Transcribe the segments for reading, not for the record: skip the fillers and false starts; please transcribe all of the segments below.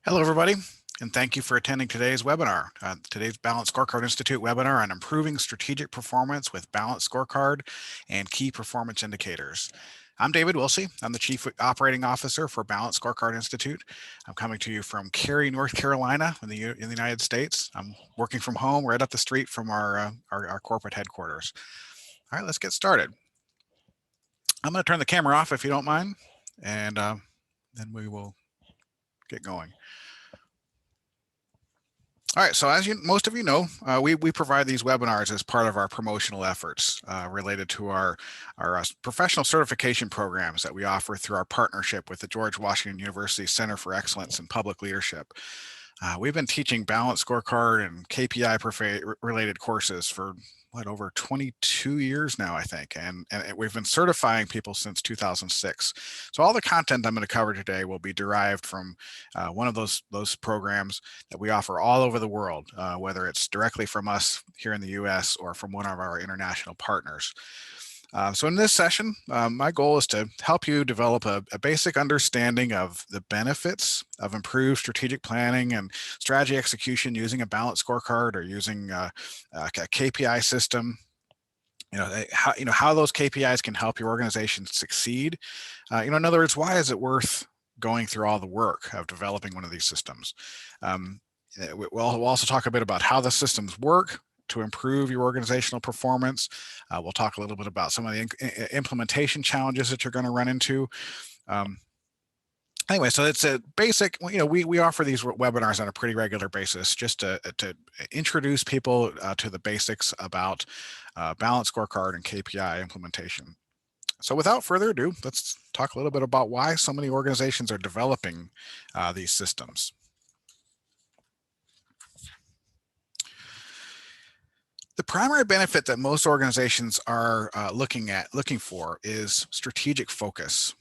Hello, everybody, and thank you for attending today's webinar. Today's Balanced Scorecard Institute webinar on improving strategic performance with Balanced Scorecard and key performance indicators. I'm David Wilsey. I'm the Chief Operating Officer for Balanced Scorecard Institute. I'm coming to you from Cary, North Carolina in the United States. I'm working from home right up the street from our corporate headquarters. All right, let's get started. I'm going to turn the camera off if you don't mind, and then we will get going. All right, so as most of you know, we provide these webinars as part of our promotional efforts related to our professional certification programs that we offer through our partnership with the George Washington University Center for Excellence in Public Leadership. We've been teaching balanced scorecard and KPI related courses for over 22 years now, I think, and we've been certifying people since 2006. So all the content I'm going to cover today will be derived from one of those programs that we offer all over the world, whether it's directly from us here in the US or from one of our international partners. So in this session, my goal is to help you develop a basic understanding of the benefits of improved strategic planning and strategy execution using a balanced scorecard or using a KPI system. How those KPIs can help your organization succeed. In other words, why is it worth going through all the work of developing one of these systems? We'll also talk a bit about how the systems work to improve your organizational performance. We'll talk a little bit about some of the implementation challenges that you're going to run into. Anyway, so it's a basic, we offer these webinars on a pretty regular basis just to introduce people to the basics about balanced scorecard and KPI implementation. So without further ado, let's talk a little bit about why so many organizations are developing these systems. The primary benefit that most organizations are looking for is strategic focus.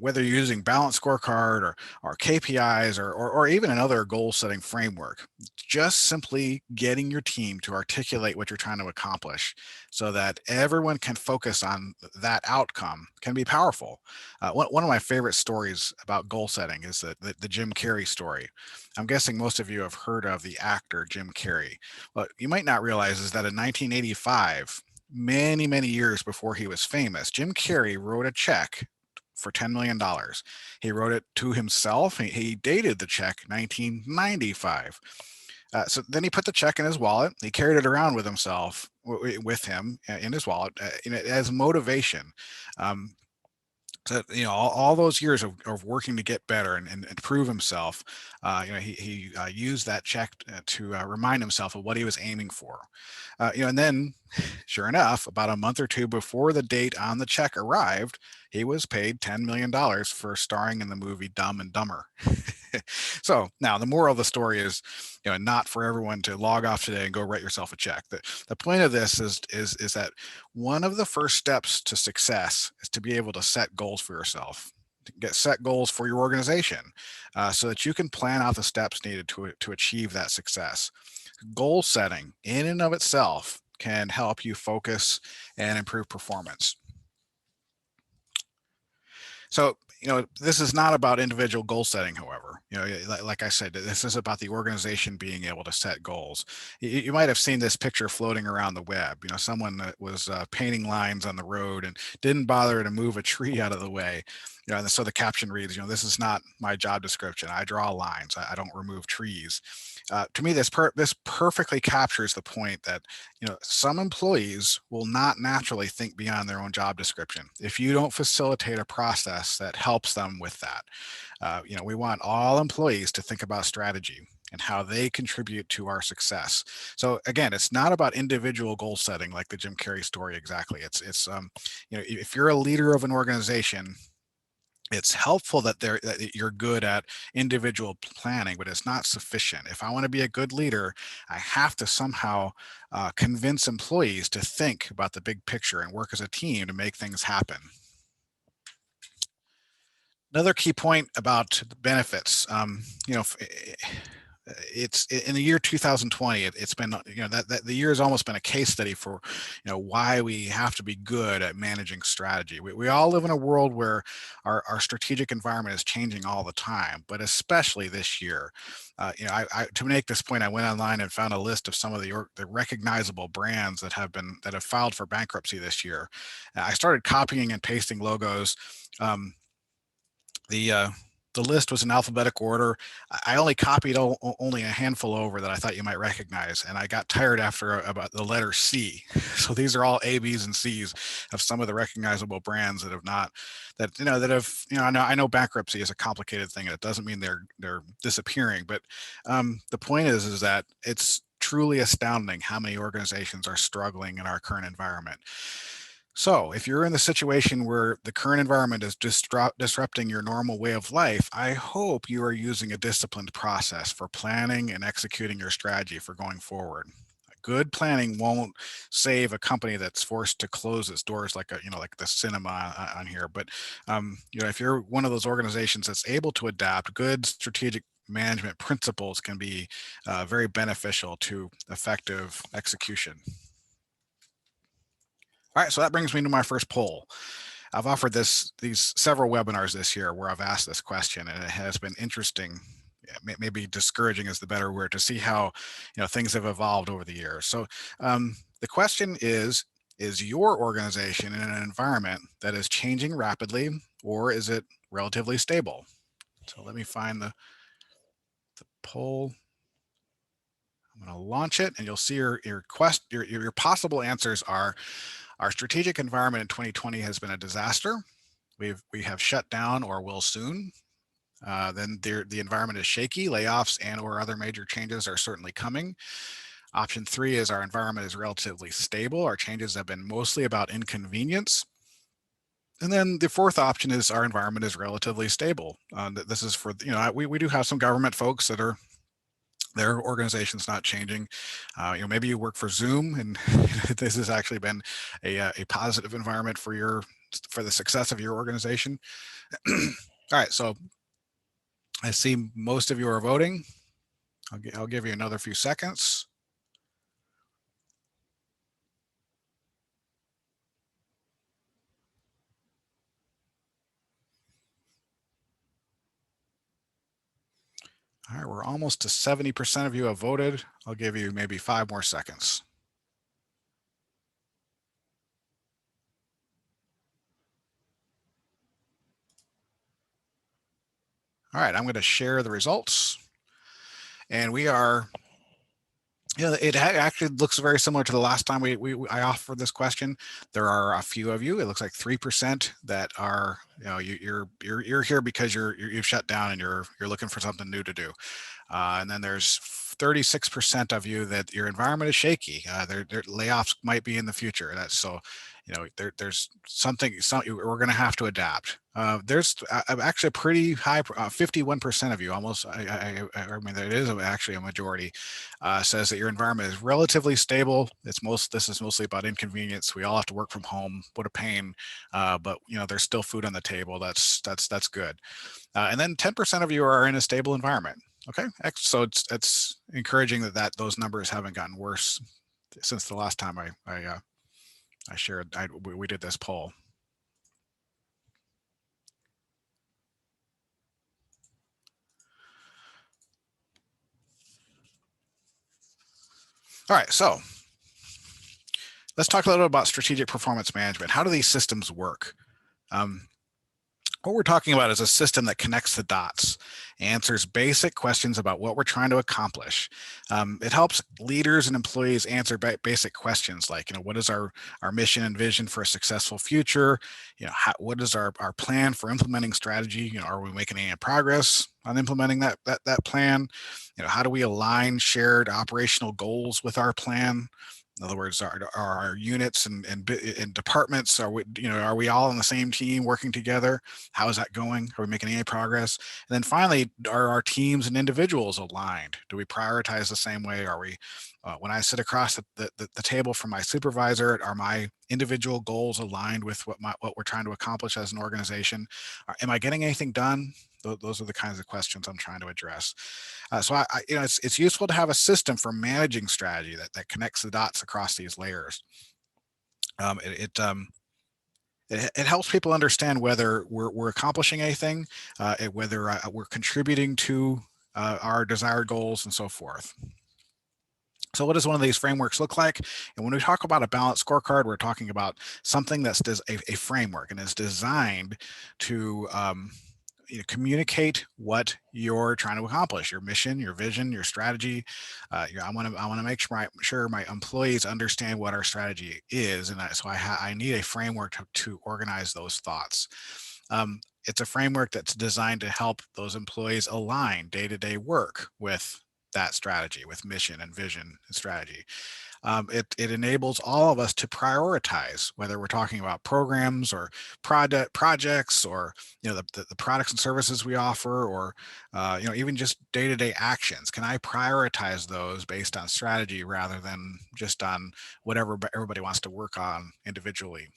Whether you're using balanced scorecard or KPIs or even another goal-setting framework, just simply getting your team to articulate what you're trying to accomplish so that everyone can focus on that outcome can be powerful. One of my favorite stories about goal setting is the Jim Carrey story. I'm guessing most of you have heard of the actor Jim Carrey. What you might not realize is that in 1985, many years before he was famous, Jim Carrey wrote a check for $10 million. He wrote it to himself. He dated the check 1995. So then he put the check in his wallet. He carried it around with him in his wallet as motivation. So, all those years of working to get better and prove himself, he used that check to remind himself of what he was aiming for. And then, sure enough, about a month or two before the date on the check arrived, he was paid $10 million for starring in the movie Dumb and Dumber. So now the moral of the story is, not for everyone to log off today and go write yourself a check. The point of this is that one of the first steps to success is to be able to set goals for yourself, set goals for your organization, so that you can plan out the steps needed to achieve that success. Goal setting in and of itself can help you focus and improve performance. So, this is not about individual goal setting, however. Like I said, this is about the organization being able to set goals. You might have seen this picture floating around the web. Someone that was painting lines on the road and didn't bother to move a tree out of the way. And so the caption reads, this is not my job description. I draw lines. I don't remove trees. To me, this perfectly captures the point that some employees will not naturally think beyond their own job description if you don't facilitate a process that helps them with that. We want all employees to think about strategy and how they contribute to our success. So again, it's not about individual goal setting like the Jim Carrey story exactly. It's if you're a leader of an organization, it's helpful that you're good at individual planning, but it's not sufficient. If I want to be a good leader, I have to somehow convince employees to think about the big picture and work as a team to make things happen. Another key point about the benefits, it's in the year 2020. It's been, that the year has almost been a case study for, why we have to be good at managing strategy. We all live in a world where our strategic environment is changing all the time, but especially this year. To make this point, I went online and found a list of some of the recognizable brands that have filed for bankruptcy this year. I started copying and pasting logos. Um, the uh, the list was in alphabetical order. I only copied only a handful over that I thought you might recognize, and I got tired after about the letter C. So these are all A, B's, and C's of some of the recognizable brands that have not, that have, I know bankruptcy is a complicated thing, and it doesn't mean they're disappearing, but the point is that it's truly astounding how many organizations are struggling in our current environment. So if you're in the situation where the current environment is disrupting your normal way of life, I hope you are using a disciplined process for planning and executing your strategy for going forward. Good planning won't save a company that's forced to close its doors, like like the cinema on here. But if you're one of those organizations that's able to adapt, good strategic management principles can be very beneficial to effective execution. All right, so that brings me to my first poll. I've offered these several webinars this year where I've asked this question, and it has been interesting. Maybe discouraging is the better word, to see how things have evolved over the years. So the question is your organization in an environment that is changing rapidly, or is it relatively stable? So let me find the poll. I'm going to launch it, and you'll see your possible answers are: our strategic environment in 2020 has been a disaster. We have shut down or will soon. Then the environment is shaky. Layoffs and or other major changes are certainly coming. Option 3 is our environment is relatively stable. Our changes have been mostly about inconvenience. And then the fourth option is our environment is relatively stable. This is for, we do have some government folks that are, their organization's not changing. Maybe you work for Zoom, and this has actually been a positive environment for the success of your organization. All right, so I see most of you are voting. I'll give you another few seconds. All right, we're almost to 70% of you have voted. I'll give you maybe 5 more seconds. All right, I'm going to share the results. And we are, it actually looks very similar to the last time I offered this question. There are a few of you. It looks like 3% that are, you're here because you've shut down and you're looking for something new to do. And then there's 36% of you that your environment is shaky. Their layoffs might be in the future. That's so, there's something we're going to have to adapt. There's actually a pretty high, 51% of you, almost. I mean, it is actually a majority. Says that your environment is relatively stable. This is mostly about inconvenience. We all have to work from home. What a pain. But there's still food on the table. That's good. And then 10% of you are in a stable environment. Okay, so it's encouraging that those numbers haven't gotten worse since the last time I shared. We did this poll. All right, so let's talk a little bit about strategic performance management. How do these systems work? What we're talking about is a system that connects the dots, answers basic questions about what we're trying to accomplish. It helps leaders and employees answer basic questions like, what is our mission and vision for a successful future? What is our plan for implementing strategy? Are we making any progress on implementing that plan? How do we align shared operational goals with our plan? In other words, are our units and departments, are we all on the same team working together? How is that going? Are we making any progress? And then finally, are our teams and individuals aligned? Do we prioritize the same way? Are we When I sit across the table from my supervisor, are my individual goals aligned with what we're trying to accomplish as an organization? Am I getting anything done? Those are the kinds of questions I'm trying to address. So it's useful to have a system for managing strategy that connects the dots across these layers. Um, it, it um, it helps people understand whether we're accomplishing anything, whether we're contributing to our desired goals, and so forth. So what does one of these frameworks look like? And when we talk about a balanced scorecard, we're talking about something that's a framework and is designed to communicate what you're trying to accomplish, your mission, your vision, your strategy. I want to make sure my employees understand what our strategy is, and so I need a framework to organize those thoughts. It's a framework that's designed to help those employees align day-to-day work with that strategy, with mission and vision and strategy. It enables all of us to prioritize, whether we're talking about programs or projects, or the products and services we offer, or even just day-to-day actions. Can I prioritize those based on strategy rather than just on whatever everybody wants to work on individually?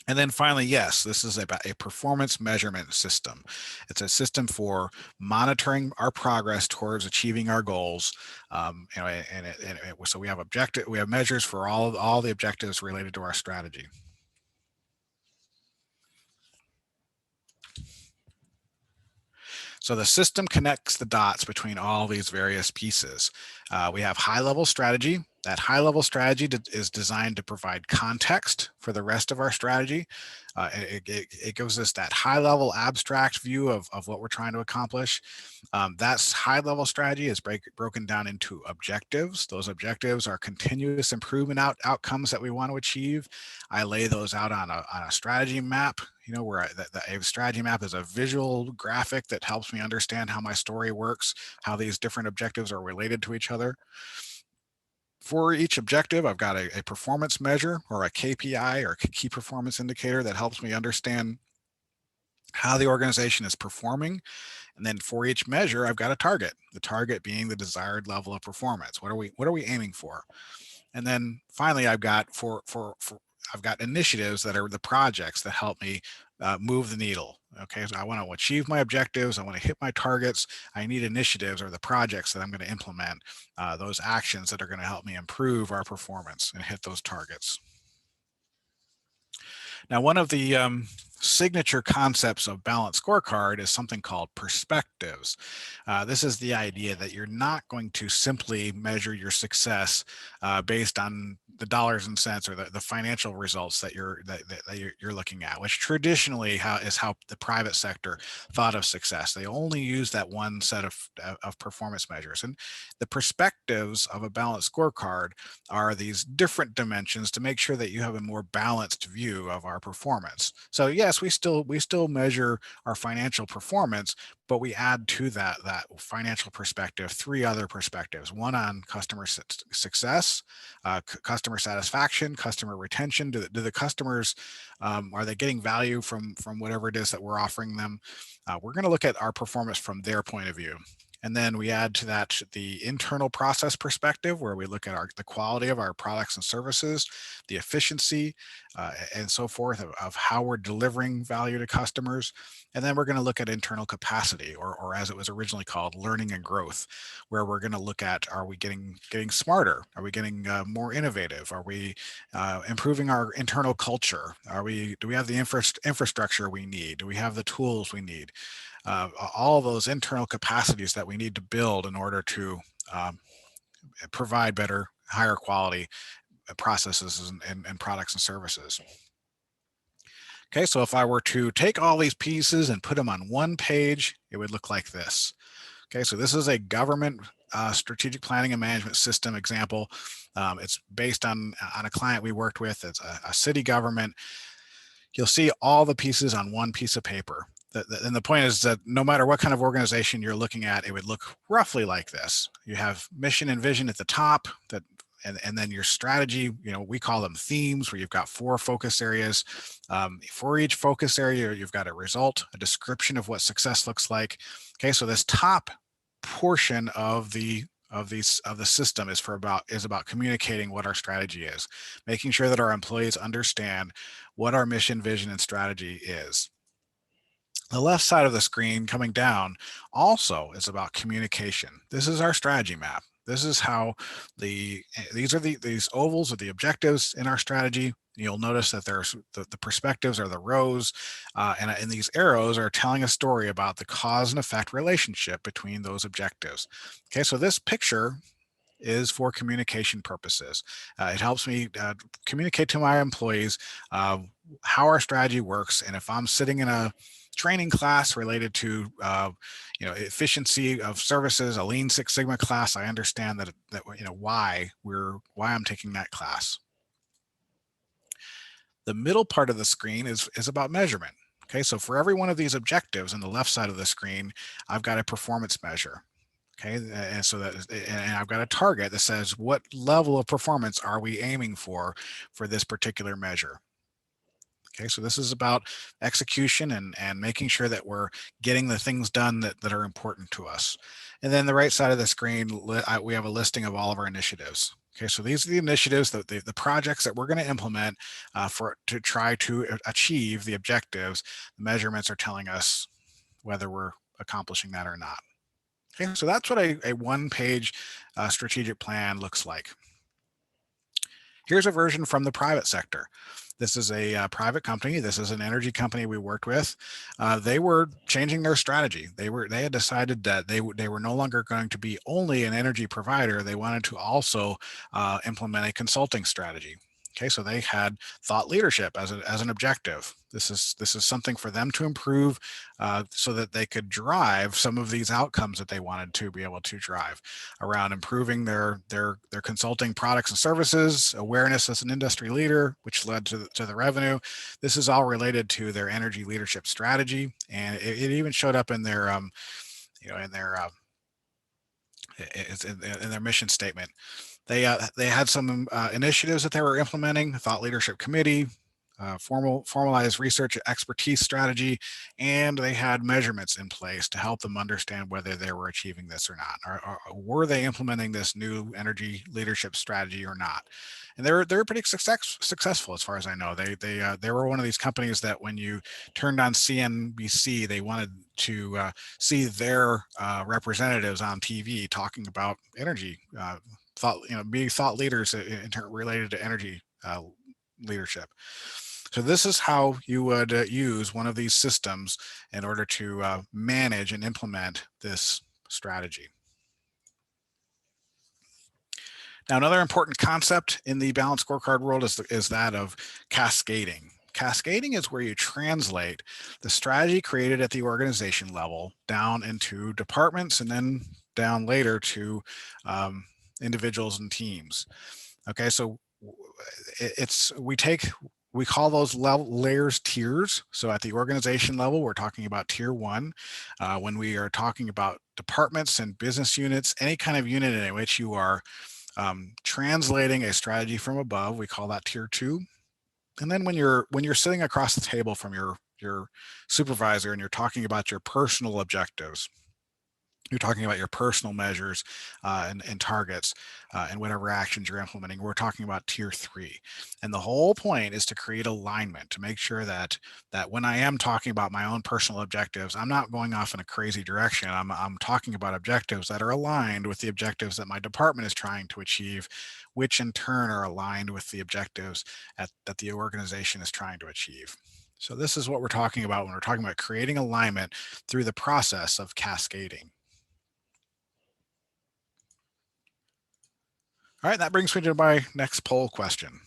And then finally, yes, this is about a performance measurement system. It's a system for monitoring our progress towards achieving our goals. So we have measures for all the objectives related to our strategy. So the system connects the dots between all these various pieces. We have high-level strategy. That high-level strategy is designed to provide context for the rest of our strategy. It gives us that high-level abstract view of what we're trying to accomplish. That high-level strategy is broken down into objectives. Those objectives are continuous improvement outcomes that we want to achieve. I lay those out on a strategy map, where a strategy map is a visual graphic that helps me understand how my story works, how these different objectives are related to each other. For each objective, I've got a performance measure, or a KPI, or key performance indicator, that helps me understand how the organization is performing. And then for each measure, I've got a target, the target being the desired level of performance. What are we aiming for? And then finally, I've got initiatives that are the projects that help me move the needle. Okay, so I want to achieve my objectives. I want to hit my targets. I need initiatives, or the projects that I'm going to implement, those actions that are going to help me improve our performance and hit those targets. Now, one of the signature concepts of balanced scorecard is something called perspectives. This is the idea that you're not going to simply measure your success based on the dollars and cents, or the financial results that you're looking at, which traditionally is how the private sector thought of success. They only use that one set of performance measures. And the perspectives of a balanced scorecard are these different dimensions to make sure that you have a more balanced view of our performance. So yes, we still measure our financial performance, but we add to that financial perspective three other perspectives: one on customer success, customer satisfaction, customer retention. Do the customers, are they getting value from whatever it is that we're offering them? We're going to look at our performance from their point of view. And then we add to that the internal process perspective, where we look at the quality of our products and services, the efficiency, and so forth, of how we're delivering value to customers. And then we're going to look at internal capacity, or as it was originally called, learning and growth, where we're going to look at, are we getting smarter? Are we getting more innovative? Are we improving our internal culture? Do we have the infrastructure we need? Do we have the tools we need? All those internal capacities that we need to build in order to provide better, higher quality processes and products and services. Okay, so if I were to take all these pieces and put them on one page, it would look like this. Okay, so this is a government strategic planning and management system example. It's based on a client we worked with. It's a city government. You'll see all the pieces on one piece of paper. And the point is that no matter what kind of organization you're looking at, it would look roughly like this. You have mission and vision at the top, and then your strategy, we call them themes, where you've got 4 focus areas. For each focus area, you've got a result, a description of what success looks like. Okay, so this top portion of the of the system is about communicating what our strategy is, making sure that our employees understand what our mission, vision, and strategy is. The left side of the screen coming down also is about communication. This is our strategy map. This is how these ovals are the objectives in our strategy. You'll notice that there's the perspectives are the rows, and these arrows are telling a story about the cause and effect relationship between those objectives. Okay, so this picture is for communication purposes. It helps me communicate to my employees how our strategy works, and if I'm sitting in a training class related to efficiency of services, a Lean Six Sigma class, I understand that why I'm taking that class. The middle part of the screen is about measurement. Okay, so for every one of these objectives on the left side of the screen, I've got a performance measure. Okay, and I've got a target that says what level of performance are we aiming for this particular measure. Okay, so this is about execution and making sure that we're getting the things done that are important to us. And then the right side of the screen, we have a listing of all of our initiatives. Okay, so these are the initiatives, the projects that we're going to implement to try to achieve the objectives. The measurements are telling us whether we're accomplishing that or not. Okay, so that's what a one-page strategic plan looks like. Here's a version from the private sector. This is a private company. This is an energy company we worked with. They were changing their strategy. They had decided that they were no longer going to be only an energy provider. They wanted to also implement a consulting strategy. Okay, so they had thought leadership as an objective. This is something for them to improve so that they could drive some of these outcomes that they wanted to be able to drive around improving their consulting products and services, awareness as an industry leader, which led to the revenue. This is all related to their energy leadership strategy, and it even showed up in their in their mission statement. They had some initiatives that they were implementing: thought leadership committee, formalized research expertise strategy, and they had measurements in place to help them understand whether they were achieving this or not, or were they implementing this new energy leadership strategy or not. And they're pretty successful as far as I know. They were one of these companies that when you turned on CNBC, they wanted to see their representatives on TV talking about energy. Being thought leaders related to energy leadership. So this is how you would use one of these systems in order to manage and implement this strategy. Now, another important concept in the balanced scorecard world is that of cascading. Cascading is where you translate the strategy created at the organization level down into departments and then down later to individuals and teams. Okay, so we call those layers tiers. So at the organization level, we're talking about tier one. When we are talking about departments and business units, any kind of unit in which you are translating a strategy from above, we call that tier two. And then when you're sitting across the table from your supervisor and you're talking about your personal objectives, you're talking about your personal measures and targets and whatever actions you're implementing. We're talking about tier three. And the whole point is to create alignment, to make sure that when I am talking about my own personal objectives, I'm not going off in a crazy direction. I'm talking about objectives that are aligned with the objectives that my department is trying to achieve, which in turn are aligned with the objectives that the organization is trying to achieve. So this is what we're talking about when we're talking about creating alignment through the process of cascading. All right, that brings me to my next poll question.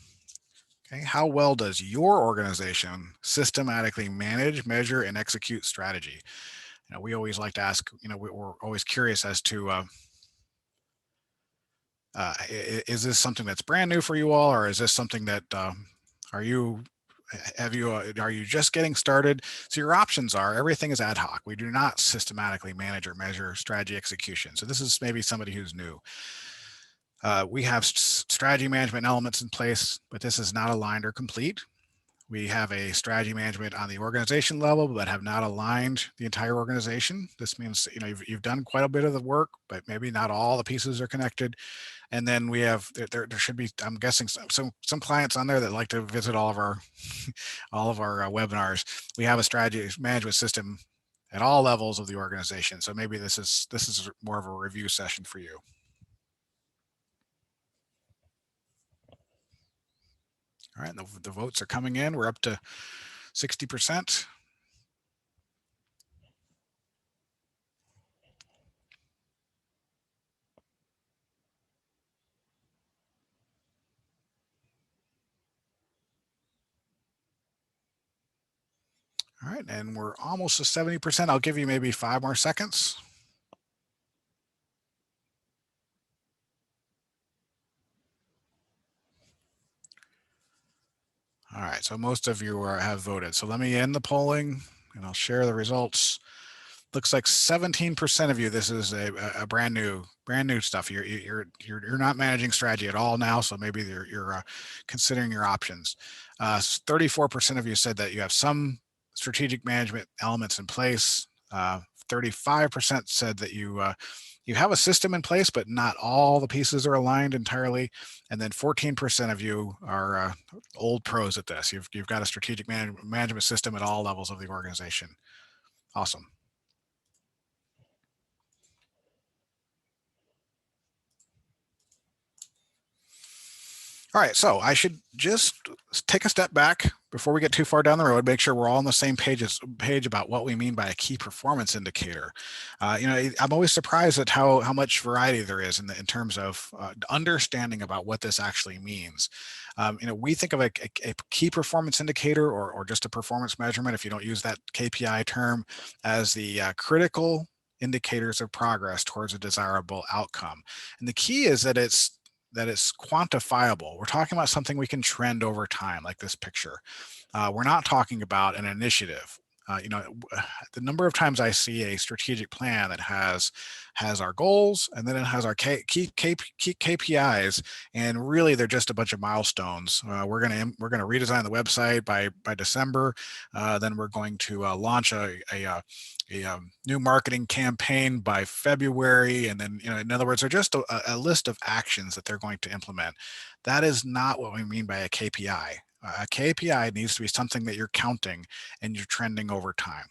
Okay, how well does your organization systematically manage, measure, and execute strategy? We always like to ask, we're always curious as to, is this something that's brand new for you all, or is this something that, are you just getting started? So your options are, everything is ad hoc. We do not systematically manage or measure strategy execution. So this is maybe somebody who's new. We have strategy management elements in place, but this is not aligned or complete. We have a strategy management on the organization level, but have not aligned the entire organization. This means, you've done quite a bit of the work, but maybe not all the pieces are connected. And then we have there should be, I'm guessing, some clients on there that like to visit all of our all of our webinars. We have a strategy management system at all levels of the organization. So maybe this is more of a review session for you. All right, the votes are coming in. We're up to 60%. All right, and we're almost to 70%. I'll give you maybe 5 more seconds. All right, so most of you have voted. So let me end the polling and I'll share the results. Looks like 17% of you. This is a brand new stuff. You're not managing strategy at all now, so maybe you're considering your options. 34% of you said that you have some strategic management elements in place. 35% said that you have a system in place, but not all the pieces are aligned entirely. And then 14% of you are old pros at this. You've got a strategic management system at all levels of the organization. Awesome. All right, so I should just take a step back before we get too far down the road, make sure we're all on the same page about what we mean by a key performance indicator. I'm always surprised at how much variety there is in terms of understanding about what this actually means. We think of a key performance indicator or just a performance measurement, if you don't use that KPI term, as the critical indicators of progress towards a desirable outcome. And the key is that it's quantifiable. We're talking about something we can trend over time, like this picture. We're not talking about an initiative. The number of times I see a strategic plan that has our goals and then it has our key KPIs, and really they're just a bunch of milestones. We're gonna redesign the website by December. Then we're going to launch a new marketing campaign by February, and then in other words, they're just a list of actions that they're going to implement. That is not what we mean by a KPI. A KPI needs to be something that you're counting and you're trending over time.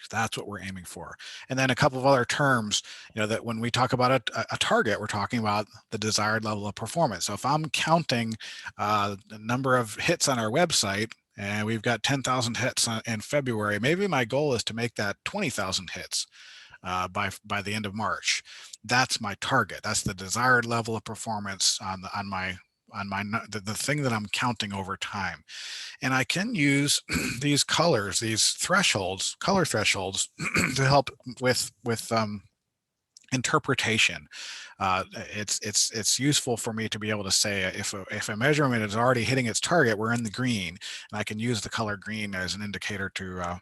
That's what we're aiming for. And then a couple of other terms, that when we talk about a target, we're talking about the desired level of performance. So if I'm counting the number of hits on our website, and we've got 10,000 hits in February, maybe my goal is to make that 20,000 hits by the end of March. That's my target. That's the desired level of performance on the thing that I'm counting over time. And I can use these colors, these color thresholds to help with interpretation. It's useful for me to be able to say if a measurement is already hitting its target, we're in the green, and I can use the color green as an indicator to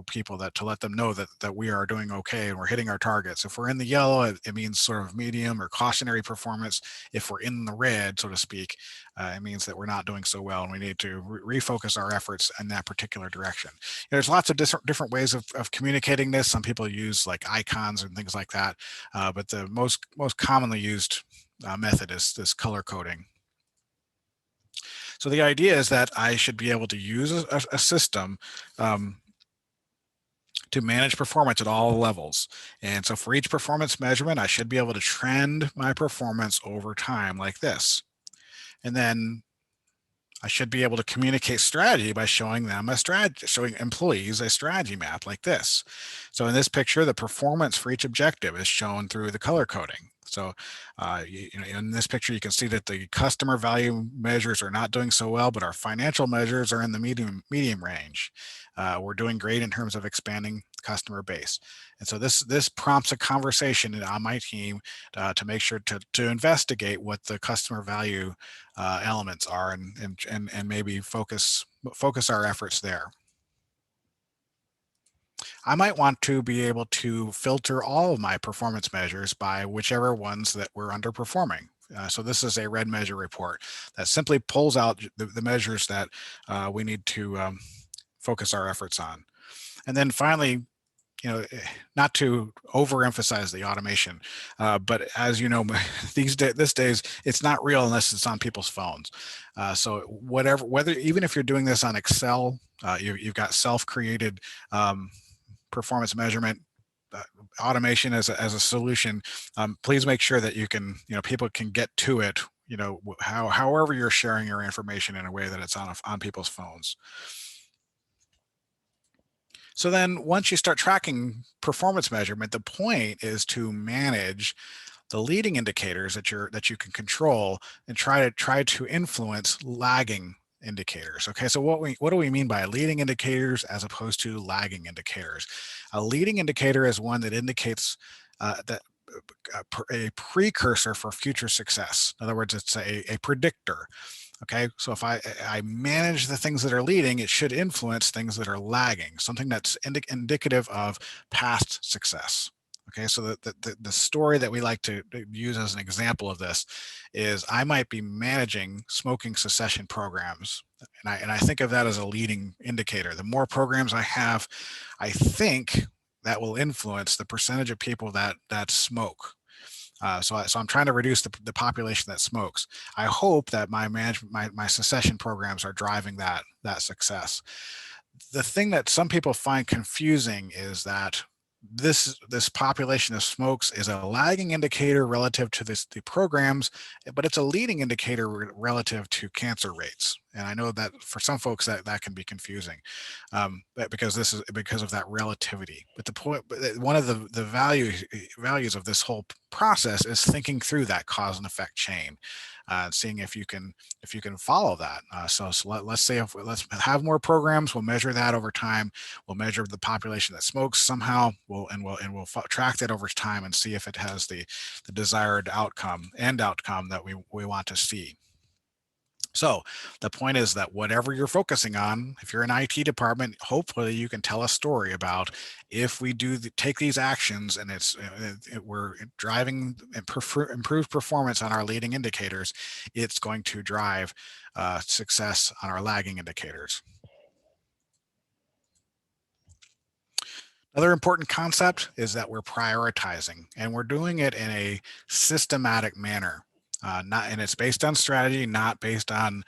people to let them know that we are doing okay and we're hitting our targets. If we're in the yellow, it means sort of medium or cautionary performance. If we're in the red, so to speak, it means that we're not doing so well and we need to refocus our efforts in that particular direction. There's lots of different ways of communicating this. Some people use like icons and things like that, but the most commonly used method is this color coding. So the idea is that I should be able to use a system to manage performance at all levels. And so for each performance measurement, I should be able to trend my performance over time like this. And then I should be able to communicate strategy by showing employees a strategy map like this. So in this picture, the performance for each objective is shown through the color coding. So in this picture, you can see that the customer value measures are not doing so well, but our financial measures are in the medium range. We're doing great in terms of expanding customer base. And so this prompts a conversation on my team to make sure to investigate what the customer value elements are and maybe focus our efforts there. I might want to be able to filter all of my performance measures by whichever ones that were underperforming. So this is a red measure report that simply pulls out the measures that we need to focus our efforts on. And then finally, not to overemphasize the automation, but as you know, these days, it's not real unless it's on people's phones. So whether even if you're doing this on Excel, you've got self-created performance measurement automation as a solution. Please make sure that people can get to it. However you're sharing your information in a way that it's on people's phones. So then once you start tracking performance measurement, the point is to manage the leading indicators that you can control and try to influence lagging indicators. Okay, so what do we mean by leading indicators as opposed to lagging indicators? A leading indicator is one that indicates that a precursor for future success. In other words, it's a predictor. Okay, so if I manage the things that are leading, it should influence things that are lagging, something that's indicative of past success. Okay, so the story that we like to use as an example of this is I might be managing smoking cessation programs, and I think of that as a leading indicator. The more programs I have, I think that will influence the percentage of people that smoke. So I'm trying to reduce the population that smokes. I hope that my cessation programs are driving that success. The thing that some people find confusing is that this population of smokes is a lagging indicator relative to the programs, but it's a leading indicator relative to cancer rates. And I know that for some folks that can be confusing, because of that relativity. But the point, one of the values of this whole process is thinking through that cause and effect chain, seeing if you can follow that. Let's say let's have more programs. We'll measure that over time. We'll measure the population that smokes somehow. We'll track that over time and see if it has the desired end outcome that we want to see. So the point is that whatever you're focusing on, if you're an IT department, hopefully you can tell a story about if we take these actions and we're driving improved performance on our leading indicators, it's going to drive success on our lagging indicators. Another important concept is that we're prioritizing, and we're doing it in a systematic manner. And it's based on strategy, not based on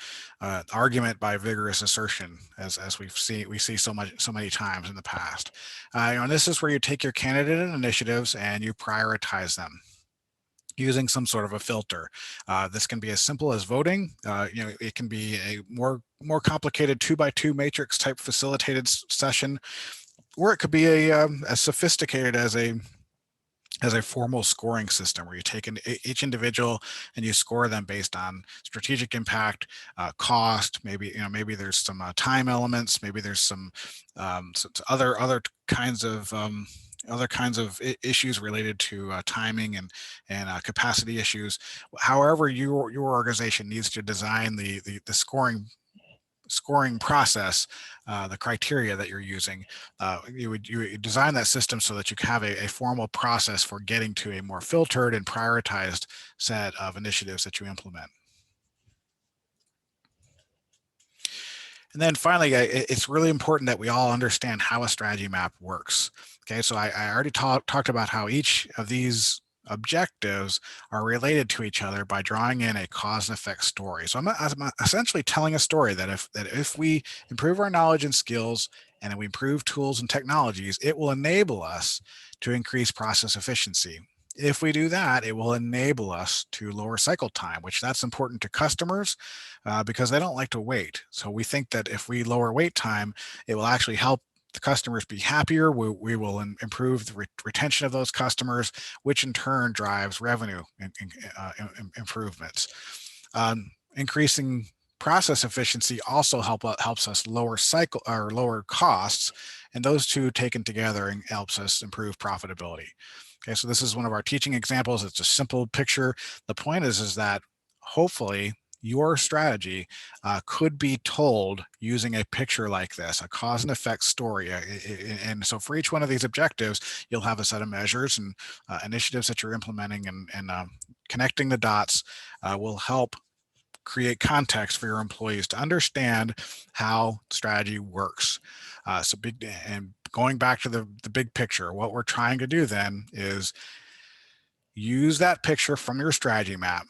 argument by vigorous assertion, as we see so many times in the past. And this is where you take your candidate initiatives and you prioritize them using some sort of a filter. This can be as simple as voting. It can be a more complicated 2x2 matrix type facilitated session, or it could be as sophisticated as a formal scoring system where you take each individual and you score them based on strategic impact, cost. Maybe there's some time elements. Maybe there's some other kinds of issues related to timing and capacity issues. However, your organization needs to design the scoring process, the criteria that you're using, you would design that system so that you can have a formal process for getting to a more filtered and prioritized set of initiatives that you implement. And then finally, it's really important that we all understand how a strategy map works. Okay, so I already talked about how each of these objectives are related to each other by drawing in a cause and effect story. So I'm essentially telling a story that if we improve our knowledge and skills and we improve tools and technologies, it will enable us to increase process efficiency. If we do that, it will enable us to lower cycle time, which that's important to customers because they don't like to wait. So we think that if we lower wait time, it will actually help the customers be happier. We will improve the retention of those customers, which in turn drives revenue improvements. Increasing process efficiency also helps us lower costs, and those two taken together helps us improve profitability. Okay, so this is one of our teaching examples. It's a simple picture. The point is that hopefully your strategy could be told using a picture like this, a cause and effect story. And so for each one of these objectives, you'll have a set of measures and initiatives that you're implementing, and connecting the dots will help create context for your employees to understand how strategy works. And going back to the big picture, what we're trying to do then is use that picture from your strategy map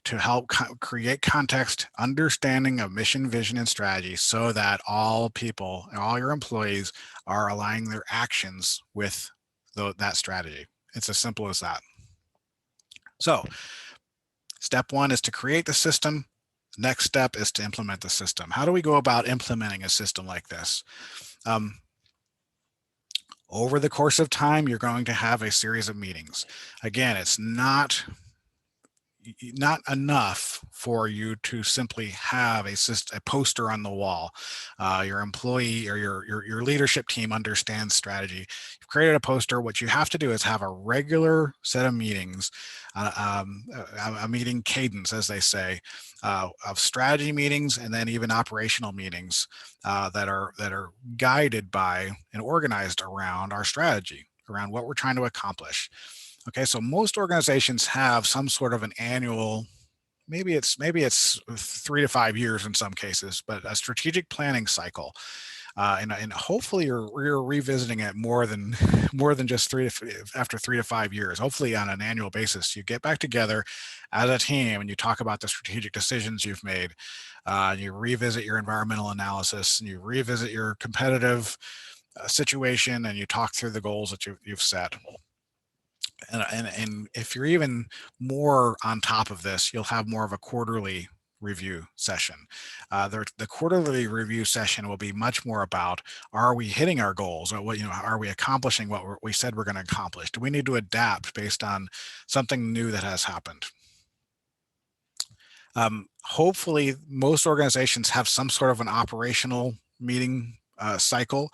to help create context, understanding of mission, vision, and strategy, so that all people, all your employees, are aligning their actions with that strategy. It's as simple as that. So step one is to create the system. Next step is to implement the system. How do we go about implementing a system like this? Over the course of time, you're going to have a series of meetings. Again, it's not enough for you to simply have a poster on the wall. Your employee or your leadership team understands strategy. You've created a poster. What you have to do is have a regular set of meetings, a meeting cadence, as they say, of strategy meetings, and then even operational meetings that are guided by and organized around our strategy, around what we're trying to accomplish. Okay, so most organizations have some sort of an annual, maybe it's 3 to 5 years in some cases, but a strategic planning cycle. And hopefully you're revisiting it more than just after 3 to 5 years. Hopefully on an annual basis, you get back together as a team and you talk about the strategic decisions you've made. You revisit your environmental analysis, and you revisit your competitive situation, and you talk through the goals that you've set. And if you're even more on top of this, you'll have more of a quarterly review session. The quarterly review session will be much more about, are we hitting our goals? Or are we accomplishing what we said we're going to accomplish? Do we need to adapt based on something new that has happened? Hopefully, most organizations have some sort of an operational meeting cycle.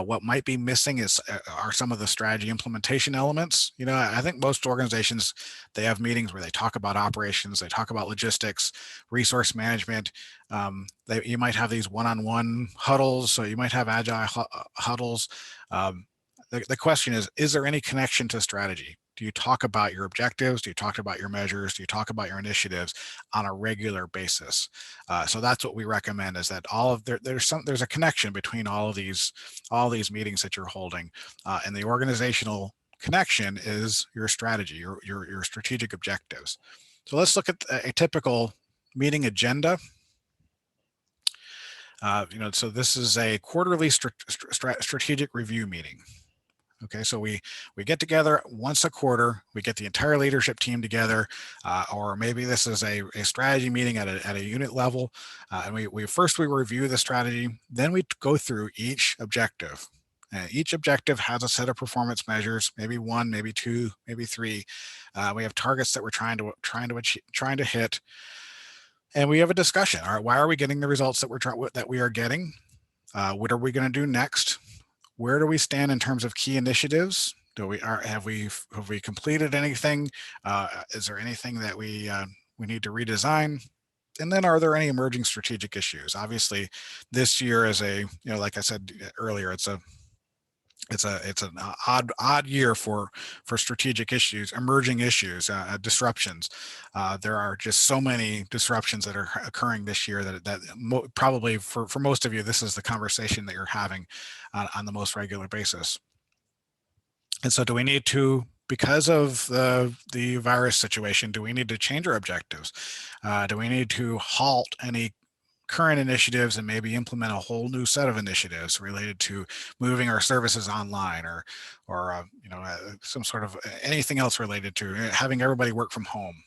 What might be missing are some of the strategy implementation elements. I think most organizations, they have meetings where they talk about operations, they talk about logistics, resource management. You might have these one-on-one huddles, so you might have agile huddles. The question is there any connection to strategy? Do you talk about your objectives? Do you talk about your measures? Do you talk about your initiatives on a regular basis? So that's what we recommend, is that there's a connection between all these meetings that you're holding, and the organizational connection is your strategy, your strategic objectives. So let's look at a typical meeting agenda. So this is a quarterly strategic review meeting. Okay, so we get together once a quarter. We get the entire leadership team together, or maybe this is a strategy meeting at a unit level, and we first review the strategy, then we go through each objective. And each objective has a set of performance measures, maybe 1, maybe 2, maybe 3. We have targets that we're trying to hit, and we have a discussion. All right, why are we getting the results that we are getting? What are we going to do next? Where do we stand in terms of key initiatives? Have we completed anything? Is there anything that we need to redesign? And then, are there any emerging strategic issues? Obviously, this year is like I said earlier, it's an odd year for strategic issues, emerging issues, disruptions. There are just so many disruptions that are occurring this year that probably for most of you, this is the conversation that you're having on the most regular basis. And so, do we need to, because of the virus situation, do we need to change our objectives? Do we need to halt any current initiatives and maybe implement a whole new set of initiatives related to moving our services online, or some sort of anything else related to having everybody work from home?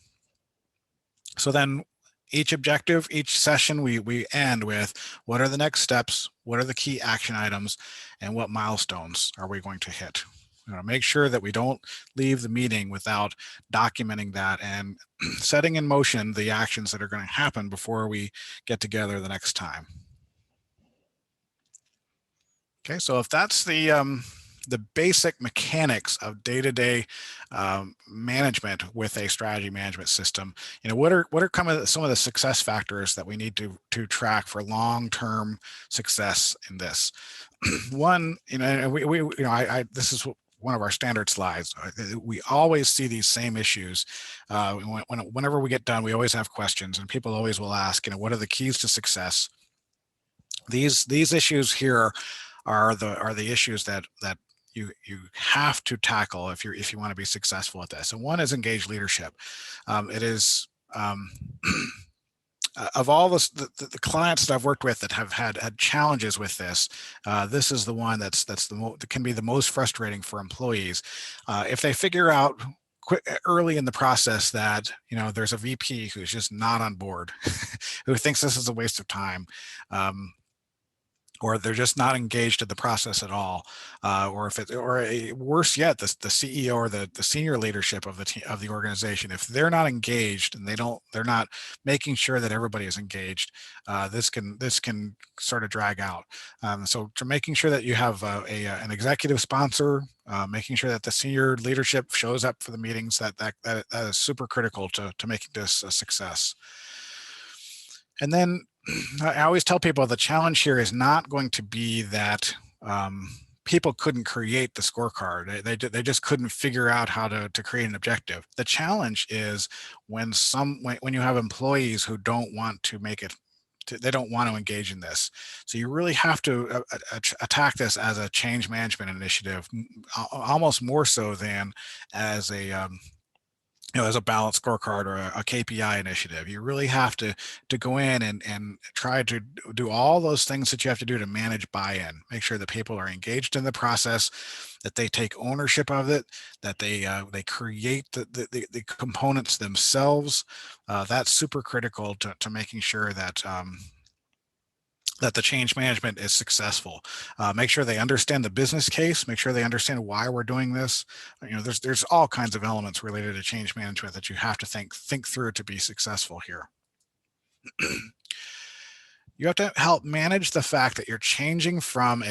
So then each objective, each session, we end with, what are the next steps? What are the key action items? And what milestones are we going to hit? Make sure that we don't leave the meeting without documenting that and setting in motion the actions that are going to happen before we get together the next time. Okay, so if that's the the basic mechanics of day-to-day management with a strategy management system. What are some of the success factors that we need to track for long-term success in this? One, this is one of our standard slides. We always see these same issues. Whenever we get done, we always have questions, and people always will ask, what are the keys to success? These issues here are the issues that you have to tackle if you want to be successful at this. And one is engaged leadership. It is of all the clients that I've worked with that have had challenges with this, this is the one that can be the most frustrating for employees. If they figure out early in the process that there's a VP who's just not on board, who thinks this is a waste of time, or they're just not engaged in the process at all, or worse yet, the CEO or the senior leadership of the organization, if they're not engaged and they're not making sure that everybody is engaged, this can sort of drag out. So to making sure that you have an executive sponsor, making sure that the senior leadership shows up for the meetings, that is super critical to making this a success. And then I always tell people the challenge here is not going to be that people couldn't create the scorecard. They just couldn't figure out how to create an objective. The challenge is when you have employees who don't want to make it, they don't want to engage in this. So you really have to attack this as a change management initiative, almost more so than as as a balanced scorecard or a KPI initiative. You really have to go in and try to do all those things that you have to do to manage buy-in. Make sure that people are engaged in the process, that they take ownership of it, that they create the components themselves. That's super critical to making sure that that the change management is successful. Make sure they understand the business case, make sure they understand why we're doing this. There's all kinds of elements related to change management that you have to think through to be successful here. You have to help manage the fact that you're changing from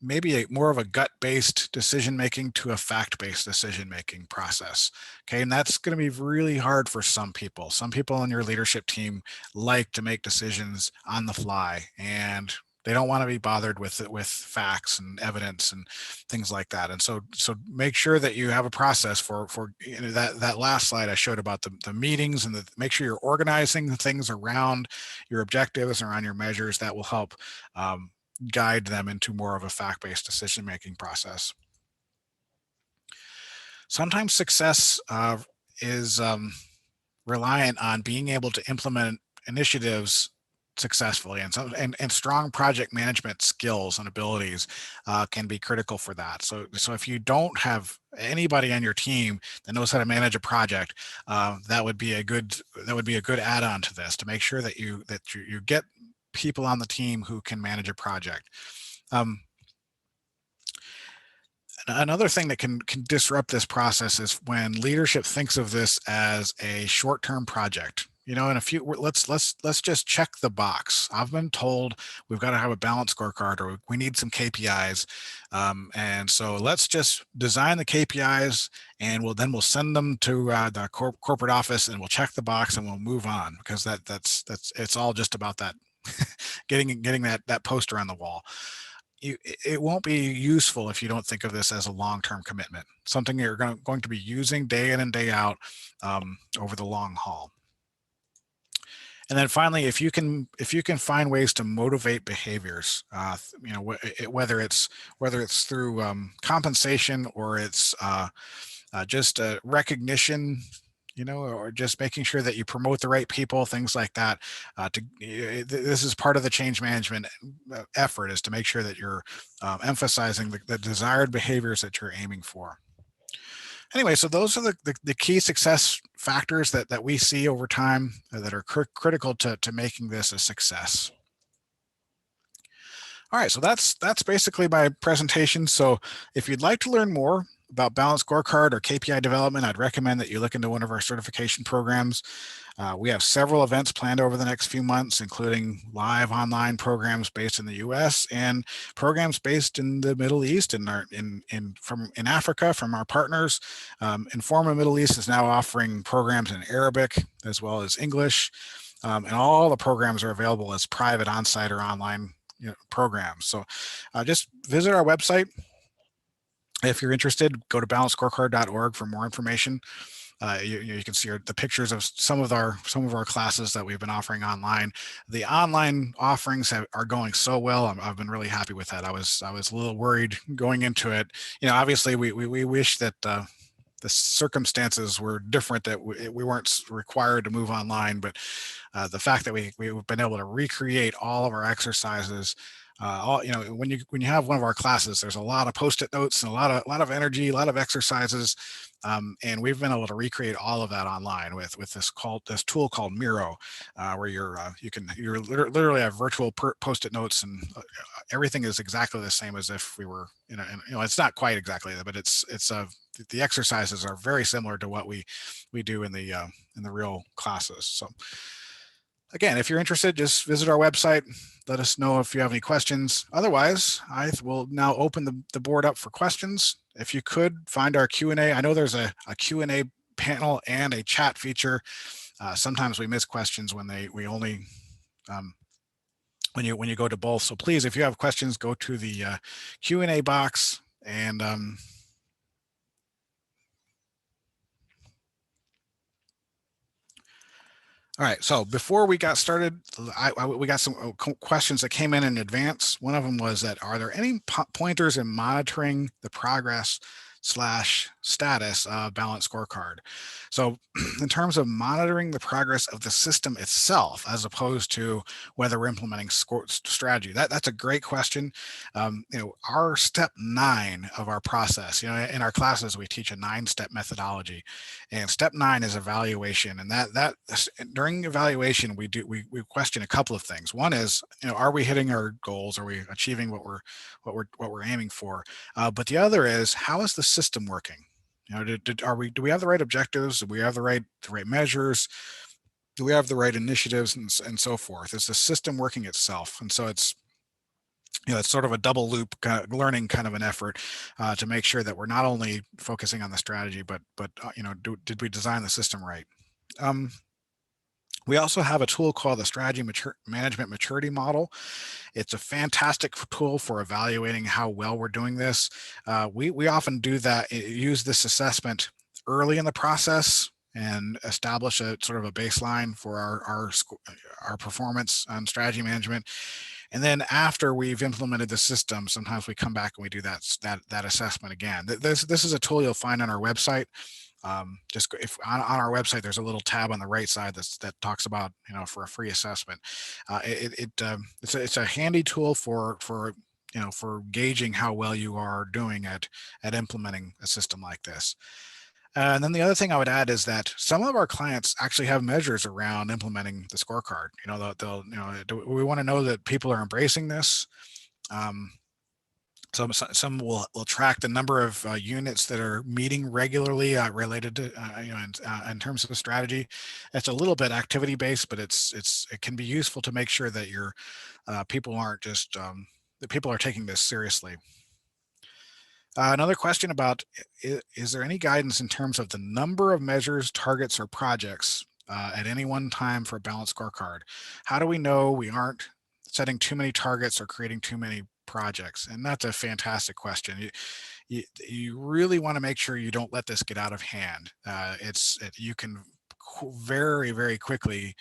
maybe more of a gut-based decision-making to a fact-based decision-making process. Okay, and that's going to be really hard for some people. Some people on your leadership team like to make decisions on the fly, and they don't want to be bothered with facts and evidence and things like that. And so make sure that you have a process for that last slide I showed about the meetings, and make sure you're organizing the things around your objectives, around your measures. That will help guide them into more of a fact-based decision-making process. Sometimes success is reliant on being able to implement initiatives successfully, and strong project management skills and abilities can be critical for that. So if you don't have anybody on your team that knows how to manage a project, that would be a good add-on to this, to make sure that you get people on the team who can manage a project. Another thing that can disrupt this process is when leadership thinks of this as a short-term project. Let's just check the box. I've been told we've got to have a balanced scorecard, or we need some KPIs, and so let's just design the KPIs, and we'll send them to the corporate office, and we'll check the box, and we'll move on, because it's all just about that. getting that poster on the wall. It won't be useful if you don't think of this as a long-term commitment, something you're going to be using day in and day out over the long haul. And then finally, if you can find ways to motivate behaviors, whether it's through compensation, or it's just recognition, or just making sure that you promote the right people, things like that. This is part of the change management effort, is to make sure that you're emphasizing the desired behaviors that you're aiming for. Anyway, so those are the key success factors that we see over time that are critical to making this a success. All right, so that's basically my presentation. So if you'd like to learn more about balanced scorecard or KPI development, I'd recommend that you look into one of our certification programs. We have several events planned over the next few months, including live online programs based in the U.S. and programs based in the Middle East and in Africa from our partners. Informa Middle East is now offering programs in Arabic as well as English, and all the programs are available as private on-site or online programs. So just visit our website. If you're interested, go to balancescorecard.org for more information. You can see the pictures of some of our classes that we've been offering online. The online offerings are going so well. I've been really happy with that. I was a little worried going into it. Obviously we wish that the circumstances were different, that we weren't required to move online, but the fact that we've been able to recreate all of our exercises. When you have one of our classes, there's a lot of post-it notes and a lot of energy, a lot of exercises, and we've been able to recreate all of that online with this tool called Miro, where you literally have virtual post-it notes, and everything is exactly the same as if we were, it's not quite exactly, but the exercises are very similar to what we do in the real classes. So again, if you're interested, just visit our website. Let us know if you have any questions. Otherwise, I will now open the board up for questions. If you could find our Q&A. I know there's a Q&A panel and a chat feature. Sometimes we miss questions when when you go to both. So please, if you have questions, go to the Q&A box and all right, so before we got started, we got some questions that came in advance. One of them was that, are there any pointers in monitoring the progress / status of Balanced Scorecard? So in terms of monitoring the progress of the system itself, as opposed to whether we're implementing strategy, that's a great question. Our step 9 of our process, in our classes, we teach a 9-step methodology, and step 9 is evaluation. And that during evaluation, we question a couple of things. One is, are we hitting our goals? Are we achieving what we're aiming for? But the other is, how is the system working? Do we have the right objectives? Do we have the right measures? Do we have the right initiatives and so forth? Is the system working itself? And so it's sort of a double loop kind of learning kind of an effort to make sure that we're not only focusing on the strategy, but did we design the system right? We also have a tool called the Strategy Management Maturity Model. It's a fantastic tool for evaluating how well we're doing this. We often use this assessment early in the process and establish a sort of a baseline for our performance on strategy management. And then after we've implemented the system, sometimes we come back and we do that assessment again. This is a tool you'll find on our website. If on our website, there's a little tab on the right side that talks about, for a free assessment. It's a handy tool for gauging how well you are doing at implementing a system like this. And then the other thing I would add is that some of our clients actually have measures around implementing the scorecard. We want to know that people are embracing this. Some will track the number of units that are meeting regularly related to in terms of the strategy. It's a little bit activity based, but it can be useful to make sure that your people aren't just that people are taking this seriously. Another question about, is there any guidance in terms of the number of measures, targets, or projects at any one time for a balanced scorecard? How do we know we aren't setting too many targets or creating too many projects? And that's a fantastic question. You really want to make sure you don't let this get out of hand. You can very, very quickly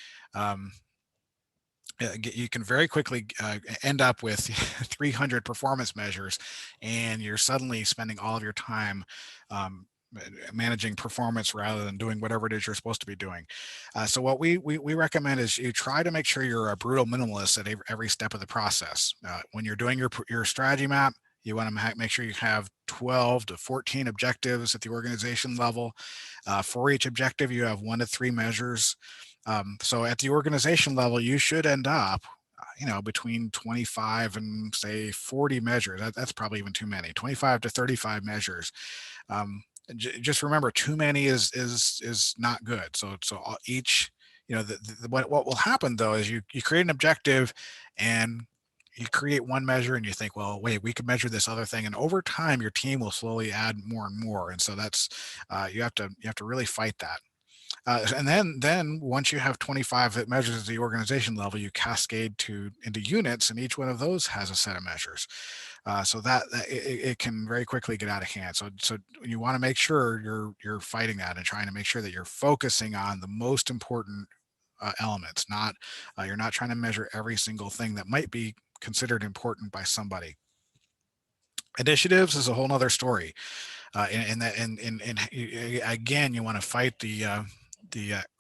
end up with 300 performance measures, and you're suddenly spending all of your time managing performance rather than doing whatever it is you're supposed to be doing. So what we recommend is you try to make sure you're a brutal minimalist at every step of the process. When you're doing your strategy map, you want to make sure you have 12 to 14 objectives at the organization level. For each objective, you have 1 to 3 measures. So at the organization level, you should end up, between 25 and say 40 measures. That's probably even too many. 25 to 35 measures. Just remember, too many is not good. So each What will happen though is you create an objective, and you create one measure, and you think, well, wait, we could measure this other thing, and over time your team will slowly add more and more. And so that's you have to really fight that. And then once you have 25 that measures at the organization level, you cascade to into units, and each one of those has a set of measures. So it can very quickly get out of hand. So you want to make sure you're fighting that and trying to make sure that you're focusing on the most important elements. Not You're not trying to measure every single thing that might be considered important by somebody. Initiatives is a whole nother story. And that and again, you want to fight the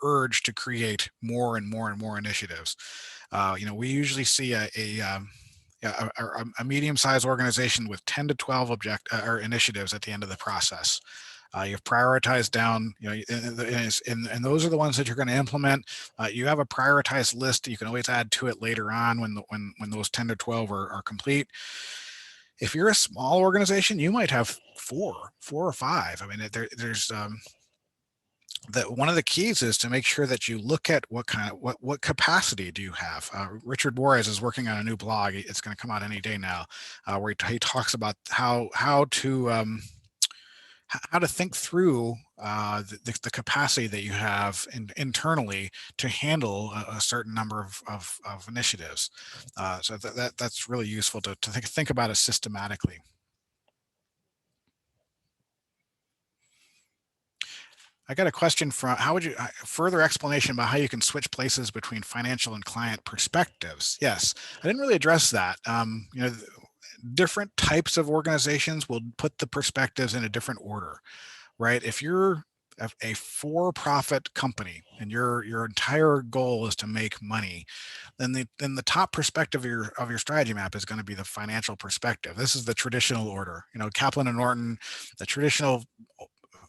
urge to create more and more and more initiatives. We usually see yeah, a medium-sized organization with 10 to 12 object or initiatives at the end of the process. You've prioritized down, and those are the ones that you're going to implement. You have a prioritized list. You can always add to it later on when those 10 to 12 are complete. If you're a small organization, you might have four or five. I mean, there's that one of the keys is to make sure that you look at what capacity do you have. Richard Juarez is working on a new blog. It's going to come out any day now, where he talks about how to think through the capacity that you have internally to handle a certain number of initiatives. So that's really useful to think about it systematically. I got a question from how would you further explanation about how you can switch places between financial and client perspectives? Yes, I didn't really address that. Different types of organizations will put the perspectives in a different order, right? If you're a for-profit company and your entire goal is to make money, then the top perspective of your strategy map is going to be the financial perspective. This is the traditional order. Kaplan and Norton, the traditional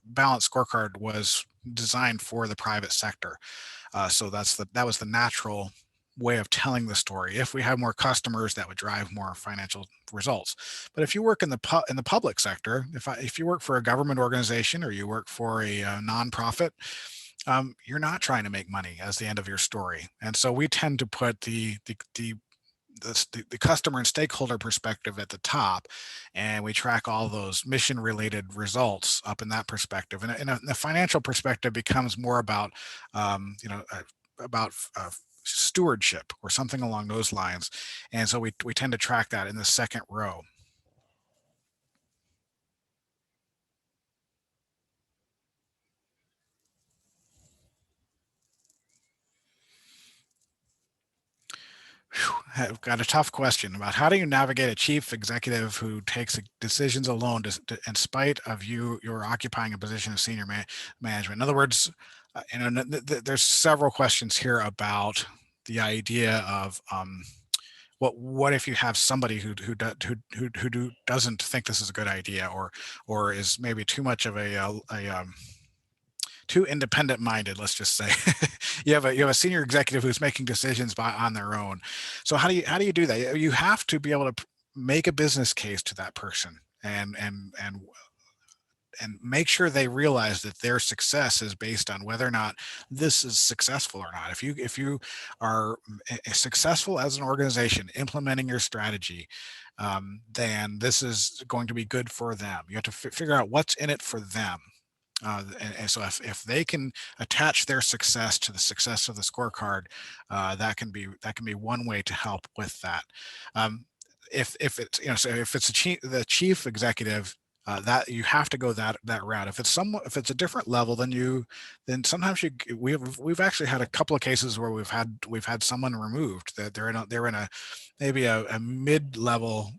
balanced scorecard was designed for the private sector. So that was the natural way of telling the story. If we have more customers, that would drive more financial results. But if you work in the public sector, if you work for a government organization or you work for a nonprofit, you're not trying to make money as the end of your story. And so we tend to put the customer and stakeholder perspective at the top, and we track all those mission related results up in that perspective. And the financial perspective becomes more about about stewardship or something along those lines. And so we tend to track that in the second row. I've got a tough question about how do you navigate a chief executive who takes decisions alone, in spite of you're occupying a position of senior management. In other words, there's several questions here about the idea of what if you have somebody who doesn't think this is a good idea, or is maybe too much of a too independent minded, let's just say. You have a senior executive who's making decisions on their own. So how do you do that? You have to be able to make a business case to that person, and make sure they realize that their success is based on whether or not this is successful or not. If you are successful as an organization implementing your strategy, then this is going to be good for them. You have to figure out what's in it for them. And so if they can attach their success to the success of the scorecard, that can be one way to help with that. If it's so if it's the chief executive, that you have to go that route. If it's a different level than you, then sometimes we've actually had a couple of cases where we've had someone removed that they're in a maybe a mid level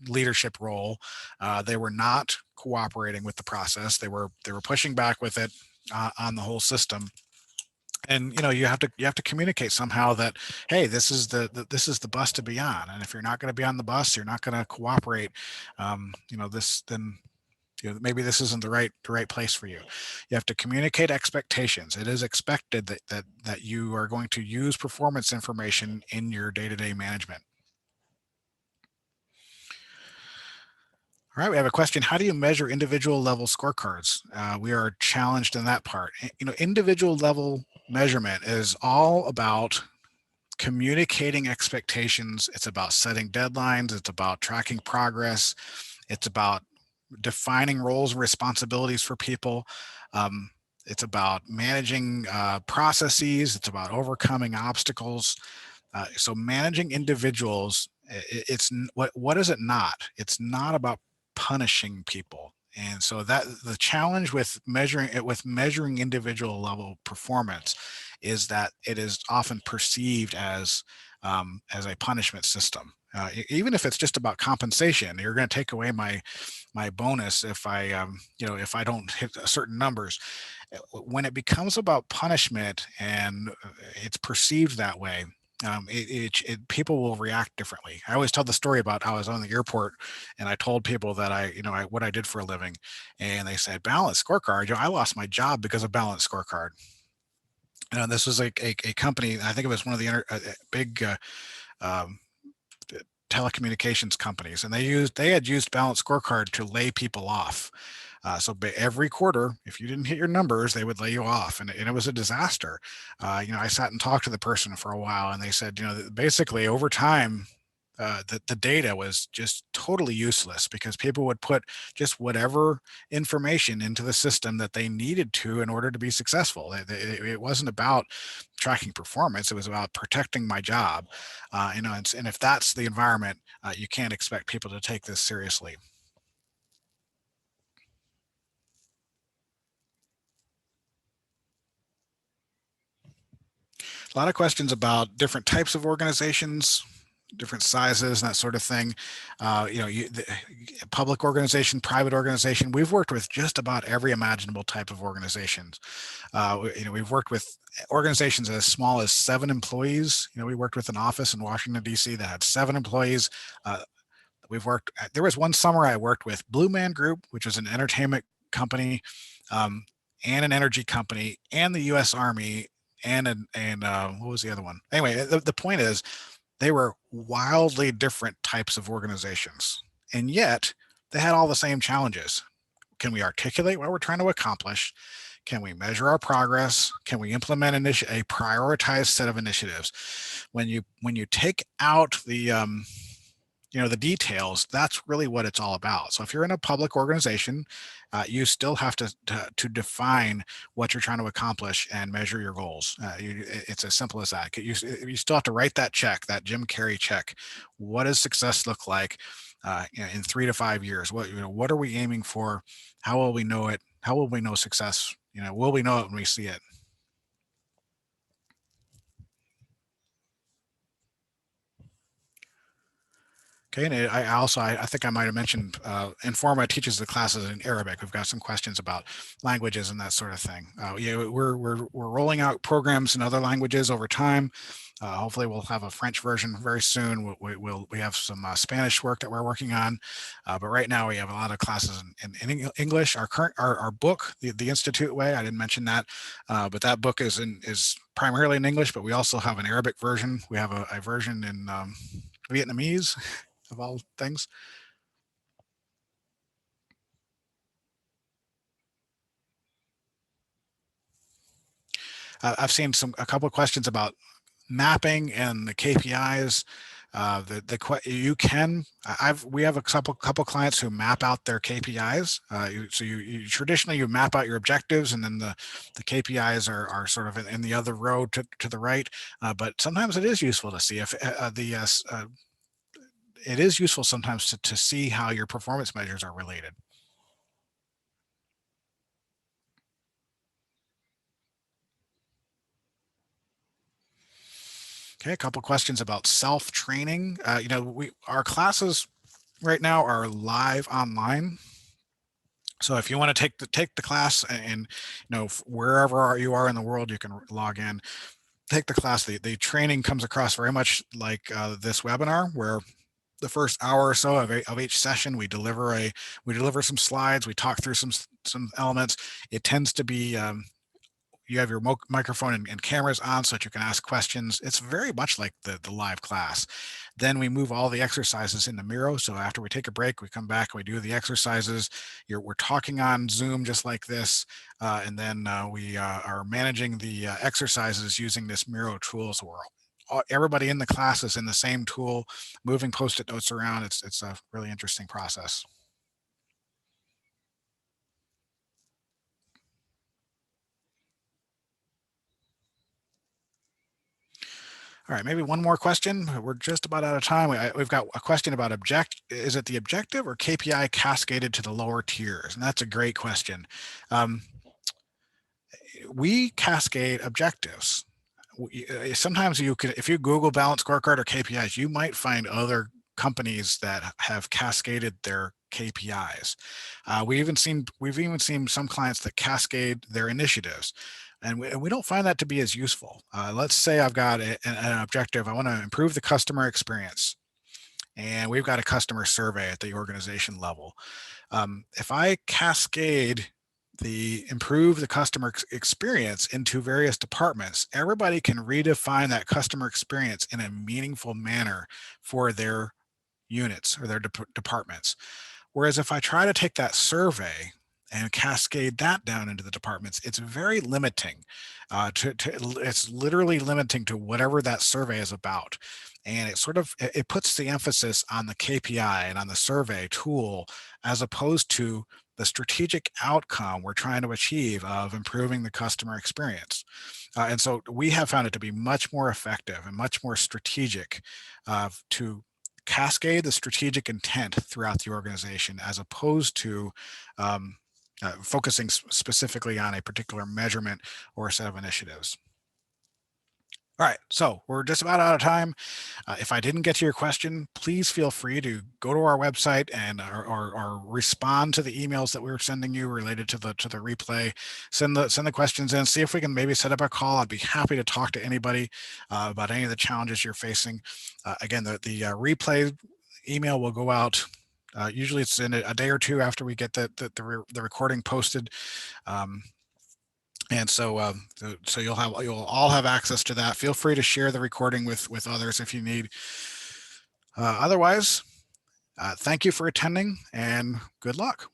leadership role. They were not cooperating with the process. They were pushing back with it on the whole system. And you have to communicate somehow that, hey, this is the bus to be on, and if you're not going to be on the bus, you're not going to cooperate. This then maybe this isn't the right place for you. You have to communicate expectations. It is expected that you are going to use performance information in your day-to-day management. All right, we have a question. How do you measure individual level scorecards? We are challenged in that part. Individual level measurement is all about communicating expectations. It's about setting deadlines. It's about tracking progress. It's about defining roles and responsibilities for people. Um, it's about managing processes. It's about overcoming obstacles. So managing individuals, it's what is it not? It's not about punishing people. And so that the challenge with measuring individual level performance is that it is often perceived as a punishment system. Even if it's just about compensation, you're going to take away my bonus if if I don't hit certain numbers. When it becomes about punishment and it's perceived that way, people will react differently. I always tell the story about how I was on the airport and I told people that what I did for a living, and they said, "Balance scorecard." I lost my job because of balance scorecard. This was a company. I think it was one of the big um, telecommunications companies, and they had used balance scorecard to lay people off. So every quarter, if you didn't hit your numbers, they would lay you off, and it was a disaster. I sat and talked to the person for a while, and they said, basically over time, the data was just totally useless because people would put just whatever information into the system that they needed to in order to be successful. It wasn't about tracking performance; it was about protecting my job. And if that's the environment, you can't expect people to take this seriously. A lot of questions about different types of organizations, different sizes, and that sort of thing. Public organization, private organization. We've worked with just about every imaginable type of organizations. We've worked with organizations as small as 7 employees. We worked with an office in Washington D.C. that had 7 employees. Uh, we've worked. There was one summer I worked with Blue Man Group, which was an entertainment company, um, and an energy company, and the U.S. Army, and what was the other one? Anyway, the point is they were wildly different types of organizations, and yet they had all the same challenges. Can we articulate what we're trying to accomplish? Can we measure our progress? Can we implement a prioritized set of initiatives? When you take out the details, that's really what it's all about. So if you're in a public organization, you still have to define what you're trying to accomplish and measure your goals. It's as simple as that. You still have to write that check, that Jim Carrey check. What does success look like in 3 to 5 years? What are we aiming for? How will we know it? How will we know success? Will we know it when we see it? Okay, and I think I might have mentioned Informa teaches the classes in Arabic. We've got some questions about languages and that sort of thing. We're rolling out programs in other languages over time. Hopefully, we'll have a French version very soon. We have some Spanish work that we're working on, but right now we have a lot of classes in English. Our book, the Institute Way, I didn't mention that, but that book is primarily in English. But we also have an Arabic version. We have a version in Vietnamese, of all things. I've seen a couple of questions about mapping and the KPIs. You can we have a couple clients who map out their KPIs. You traditionally you map out your objectives, and then the KPIs are sort of in the other row to the right. But sometimes it is useful to see if it is useful sometimes to see how your performance measures are related. Okay, a couple questions about self-training. We our classes right now are live online. So if you want to take the class and wherever you are in the world, you can log in, take the class. The training comes across very much like this webinar, where the first hour or so of each session we deliver some slides, we talk through some elements. It tends to be you have your microphone and cameras on so that you can ask questions. It's very much like the live class. Then we move all the exercises into Miro. So after we take a break, we come back, we do the exercises. We're talking on Zoom just like this. And then we are managing the exercises using this Miro tool. So everybody in the class is in the same tool, moving post-it notes around. It's a really interesting process. All right, maybe one more question. We're just about out of time. We've got a question about is it the objective or KPI cascaded to the lower tiers? And that's a great question. We cascade objectives. Sometimes you could, if you Google balance scorecard or KPIs, you might find other companies that have cascaded their KPIs. We've even seen some clients that cascade their initiatives, and we don't find that to be as useful. Let's say I've got an objective. I want to improve the customer experience, and we've got a customer survey at the organization level. If I cascade improve the customer experience into various departments, everybody can redefine that customer experience in a meaningful manner for their units or their departments. Whereas if I try to take that survey and cascade that down into the departments, it's very limiting. It's literally limiting to whatever that survey is about. And it puts the emphasis on the KPI and on the survey tool as opposed to the strategic outcome we're trying to achieve of improving the customer experience. And so we have found it to be much more effective and much more strategic to cascade the strategic intent throughout the organization as opposed to focusing specifically on a particular measurement or a set of initiatives. All right, so we're just about out of time. If I didn't get to your question, please feel free to go to our website and or respond to the emails that we were sending you related to the replay. Send the questions in. See if we can maybe set up a call. I'd be happy to talk to anybody about any of the challenges you're facing. Again, the replay email will go out. Usually, it's in a day or two after we get the recording posted. And so you'll all have access to that. Feel free to share the recording with others if you need. Otherwise, thank you for attending and good luck.